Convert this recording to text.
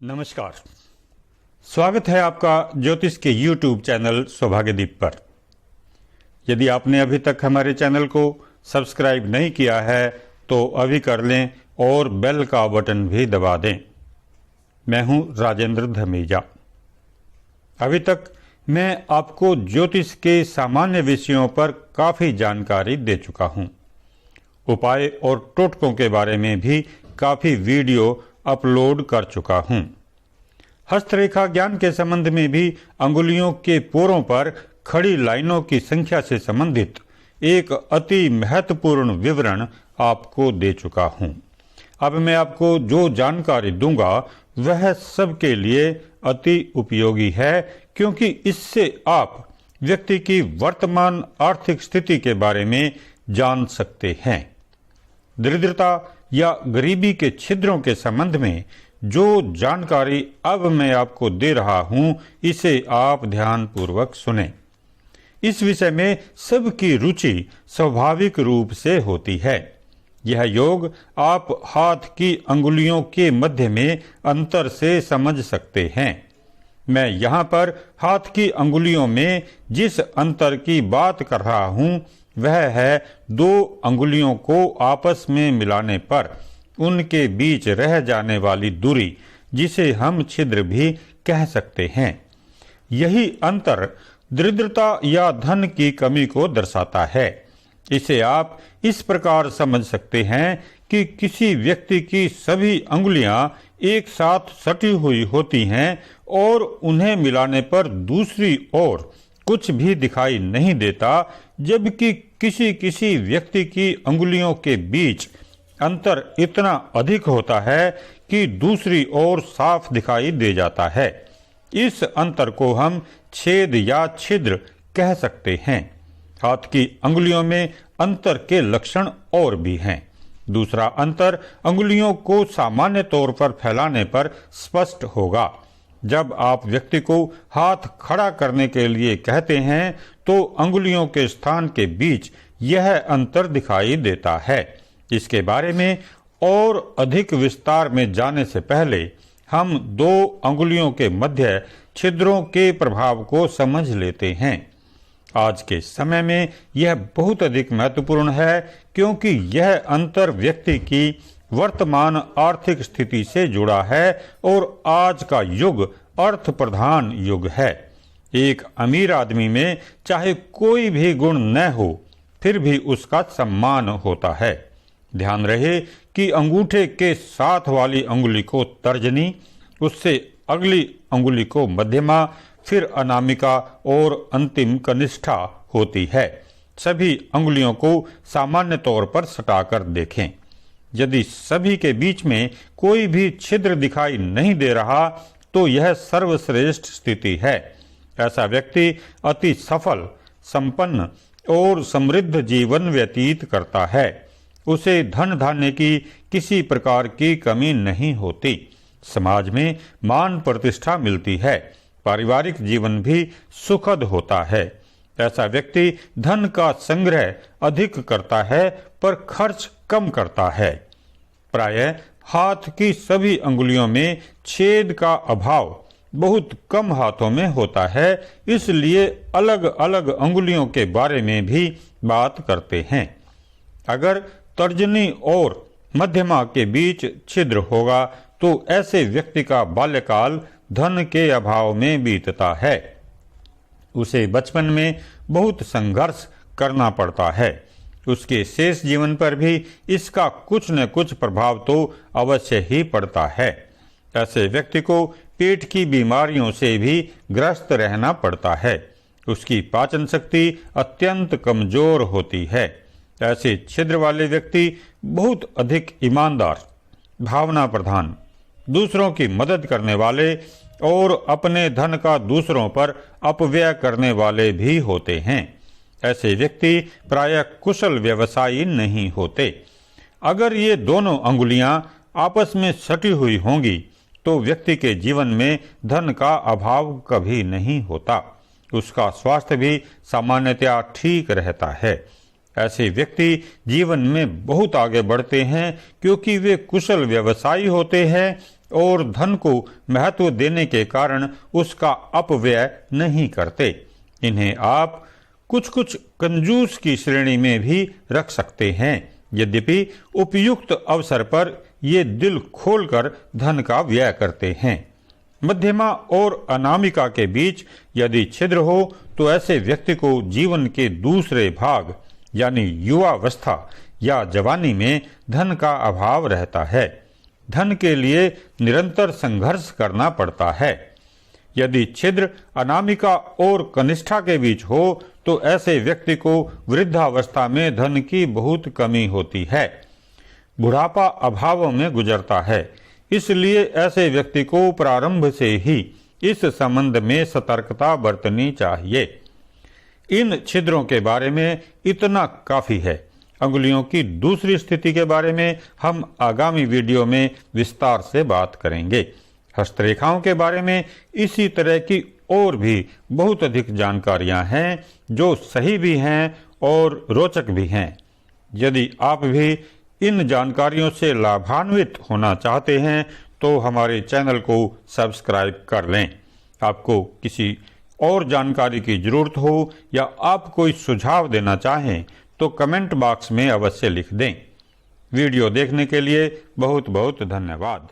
नमस्कार। स्वागत है आपका ज्योतिष के YouTube चैनल सौभाग्यदीप पर। यदि आपने अभी तक हमारे चैनल को सब्सक्राइब नहीं किया है तो अभी कर लें और बेल का बटन भी दबा दें। मैं हूं राजेंद्र धमीजा। अभी तक मैं आपको ज्योतिष के सामान्य विषयों पर काफ़ी जानकारी दे चुका हूं। उपाय और टोटकों के बारे में भी काफ़ी वीडियो अपलोड कर चुका हूं। हस्तरेखा ज्ञान के संबंध में भी अंगुलियों के पोरों पर खड़ी लाइनों की संख्या से संबंधित एक अति महत्वपूर्ण विवरण आपको दे चुका हूं। अब मैं आपको जो जानकारी दूंगा वह सबके लिए अति उपयोगी है, क्योंकि इससे आप व्यक्ति की वर्तमान आर्थिक स्थिति के बारे में जान सकते हैं। दरिद्रता या गरीबी के छिद्रों के संबंध में जो जानकारी अब मैं आपको दे रहा हूं, इसे आप ध्यानपूर्वक सुनें। इस विषय में सबकी रुचि स्वाभाविक रूप से होती है। यह योग आप हाथ की अंगुलियों के मध्य में अंतर से समझ सकते हैं। मैं यहाँ पर हाथ की अंगुलियों में जिस अंतर की बात कर रहा हूँ वह है दो अंगुलियों को आपस में मिलाने पर उनके बीच रह जाने वाली दूरी, जिसे हम छिद्र भी कह सकते हैं। यही अंतर दरिद्रता या धन की कमी को दर्शाता है। इसे आप इस प्रकार समझ सकते हैं कि किसी व्यक्ति की सभी अंगुलियां एक साथ सटी हुई होती हैं और उन्हें मिलाने पर दूसरी ओर कुछ भी दिखाई नहीं देता, जबकि किसी किसी व्यक्ति की अंगुलियों के बीच अंतर इतना अधिक होता है कि दूसरी ओर साफ दिखाई दे जाता है। इस अंतर को हम छेद या छिद्र कह सकते हैं। हाथ की अंगुलियों में अंतर के लक्षण और भी हैं। दूसरा अंतर अंगुलियों को सामान्य तौर पर फैलाने पर स्पष्ट होगा। जब आप व्यक्ति को हाथ खड़ा करने के लिए कहते हैं तो अंगुलियों के स्थान के बीच यह अंतर दिखाई देता है। इसके बारे में और अधिक विस्तार में जाने से पहले हम दो अंगुलियों के मध्य छिद्रों के प्रभाव को समझ लेते हैं। आज के समय में यह बहुत अधिक महत्वपूर्ण है, क्योंकि यह अंतर व्यक्ति की वर्तमान आर्थिक स्थिति से जुड़ा है और आज का युग अर्थ प्रधान युग है। एक अमीर आदमी में चाहे कोई भी गुण न हो, फिर भी उसका सम्मान होता है। ध्यान रहे कि अंगूठे के साथ वाली अंगुली को तर्जनी, उससे अगली अंगुली को मध्यमा, फिर अनामिका और अंतिम कनिष्ठा होती है। सभी अंगुलियों को सामान्य तौर पर सटाकर देखें। यदि सभी के बीच में कोई भी छिद्र दिखाई नहीं दे रहा तो यह सर्वश्रेष्ठ स्थिति है। ऐसा व्यक्ति अति सफल, संपन्न और समृद्ध जीवन व्यतीत करता है। उसे धन धान्य की किसी प्रकार की कमी नहीं होती। समाज में मान प्रतिष्ठा मिलती है। पारिवारिक जीवन भी सुखद होता है। ऐसा व्यक्ति धन का संग्रह अधिक करता है पर खर्च कम करता है। प्रायः हाथ की सभी अंगुलियों में छेद का अभाव बहुत कम हाथों में होता है, इसलिए अलग अलग अंगुलियों के बारे में भी बात करते हैं। अगर तर्जनी और मध्यमा के बीच छिद्र होगा तो ऐसे व्यक्ति का बाल्यकाल धन के अभाव में बीतता है। उसे बचपन में बहुत संघर्ष करना पड़ता है। उसके शेष जीवन पर भी इसका कुछ न कुछ प्रभाव तो अवश्य ही पड़ता है। ऐसे व्यक्ति को पेट की बीमारियों से भी ग्रस्त रहना पड़ता है। उसकी पाचन शक्ति अत्यंत कमजोर होती है। ऐसे छिद्र वाले व्यक्ति बहुत अधिक ईमानदार, भावना प्रधान, दूसरों की मदद करने वाले और अपने धन का दूसरों पर अपव्यय करने वाले भी होते हैं। ऐसे व्यक्ति प्रायः कुशल व्यवसायी नहीं होते। अगर ये दोनों अंगुलियां आपस में सटी हुई होंगी तो व्यक्ति के जीवन में धन का अभाव कभी नहीं होता। उसका स्वास्थ्य भी सामान्यतया ठीक रहता है। ऐसे व्यक्ति जीवन में बहुत आगे बढ़ते हैं, क्योंकि वे कुशल व्यवसायी होते हैं और धन को महत्व देने के कारण उसका अपव्यय नहीं करते। इन्हें आप कुछ कुछ कंजूस की श्रेणी में भी रख सकते हैं। यद्यपि उपयुक्त अवसर पर ये दिल खोलकर धन का व्यय करते हैं। मध्यमा और अनामिका के बीच यदि छिद्र हो तो ऐसे व्यक्ति को जीवन के दूसरे भाग यानी युवावस्था या जवानी में धन का अभाव रहता है। धन के लिए निरंतर संघर्ष करना पड़ता है। यदि छिद्र अनामिका और कनिष्ठा के बीच हो तो ऐसे व्यक्ति को वृद्धावस्था में धन की बहुत कमी होती है। बुढ़ापा अभाव में गुजरता है। इसलिए ऐसे व्यक्ति को प्रारंभ से ही इस संबंध में सतर्कता बरतनी चाहिए। इन छिद्रों के बारे में इतना काफी है। अंगुलियों की दूसरी स्थिति के बारे में हम आगामी वीडियो में विस्तार से बात करेंगे। हस्तरेखाओं के बारे में इसी तरह की और भी बहुत अधिक जानकारियां हैं जो सही भी हैं और रोचक भी हैं। यदि आप भी इन जानकारियों से लाभान्वित होना चाहते हैं तो हमारे चैनल को सब्सक्राइब कर लें। आपको किसी और जानकारी की जरूरत हो या आप कोई सुझाव देना चाहें तो कमेंट बॉक्स में अवश्य लिख दें। वीडियो देखने के लिए बहुत बहुत धन्यवाद।